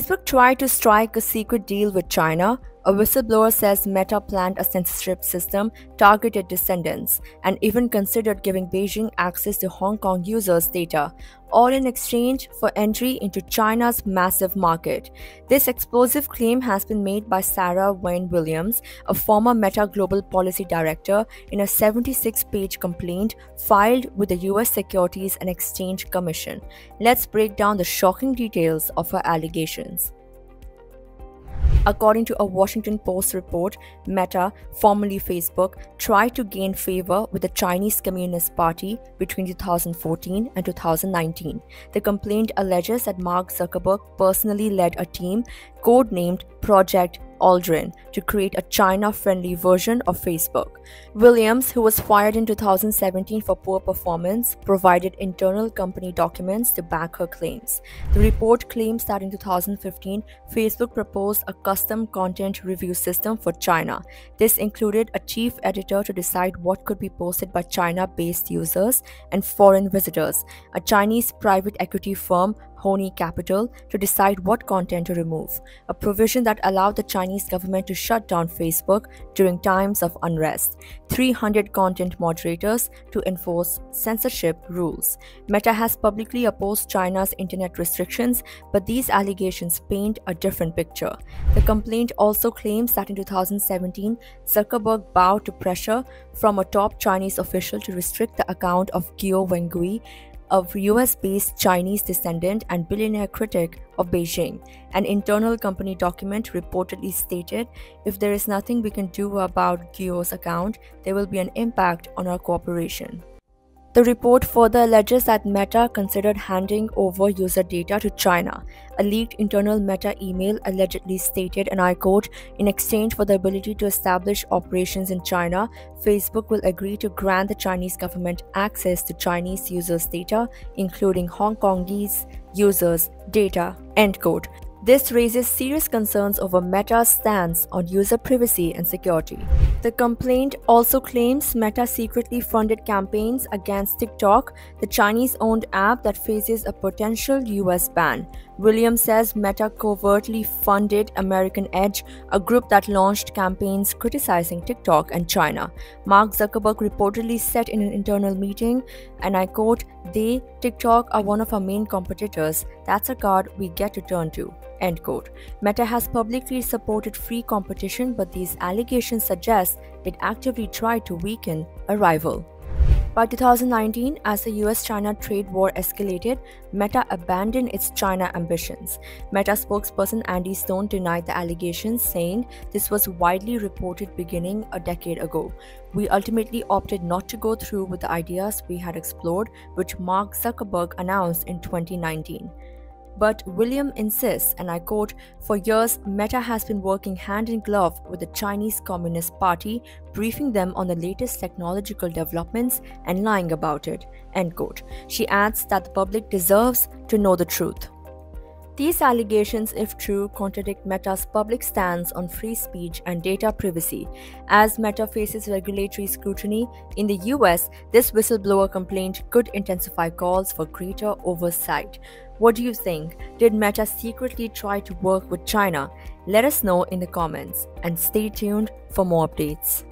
Facebook tried to strike a secret deal with China. A whistleblower says Meta planned a censorship system, targeted dissidents, and even considered giving Beijing access to Hong Kong users' data, all in exchange for entry into China's massive market. This explosive claim has been made by Sarah Wayne Williams, a former Meta Global Policy Director, in a 76-page complaint filed with the US Securities and Exchange Commission. Let's break down the shocking details of her allegations. According to a Washington Post report, Meta, formerly Facebook, tried to gain favor with the Chinese Communist Party between 2014 and 2019. The complaint alleges that Mark Zuckerberg personally led a team codenamed Project Aldrin to create a China-friendly version of Facebook. Williams, who was fired in 2017 for poor performance, provided internal company documents to back her claims. The report claims that in 2015, Facebook proposed a custom content review system for China. This included a chief editor to decide what could be posted by China-based users and foreign visitors, a Chinese private equity firm, Honey Capital, to decide what content to remove, a provision that allowed the Chinese government to shut down Facebook during times of unrest, 300 content moderators to enforce censorship rules. Meta has publicly opposed China's internet restrictions, but these allegations paint a different picture. The complaint also claims that in 2017, Zuckerberg bowed to pressure from a top Chinese official to restrict the account of Guo Wengui, a US-based Chinese descendant and billionaire critic of Beijing. An internal company document reportedly stated, "If there is nothing we can do about Guo's account, there will be an impact on our cooperation." The report further alleges that Meta considered handing over user data to China. A leaked internal Meta email allegedly stated, and I quote, "In exchange for the ability to establish operations in China, Facebook will agree to grant the Chinese government access to Chinese users' data, including Hong Kongese users' data," end quote. This raises serious concerns over Meta's stance on user privacy and security. The complaint also claims Meta secretly funded campaigns against TikTok, the Chinese-owned app that faces a potential US ban. Williams says Meta covertly funded American Edge, a group that launched campaigns criticizing TikTok and China. Mark Zuckerberg reportedly said in an internal meeting, and I quote, "They, TikTok, are one of our main competitors. That's a card we get to turn to." End quote. Meta has publicly supported free competition, but these allegations suggest it actively tried to weaken a rival. By 2019, as the US-China trade war escalated, Meta abandoned its China ambitions. Meta spokesperson Andy Stone denied the allegations, saying this was widely reported beginning a decade ago. "We ultimately opted not to go through with the ideas we had explored, which Mark Zuckerberg announced in 2019. But William insists, and I quote, "For years, Meta has been working hand in glove with the Chinese Communist Party, briefing them on the latest technological developments and lying about it," end quote. She adds that the public deserves to know the truth. These allegations, if true, contradict Meta's public stance on free speech and data privacy. As Meta faces regulatory scrutiny in the US, this whistleblower complaint could intensify calls for greater oversight. What do you think? Did Meta secretly try to work with China? Let us know in the comments, and stay tuned for more updates.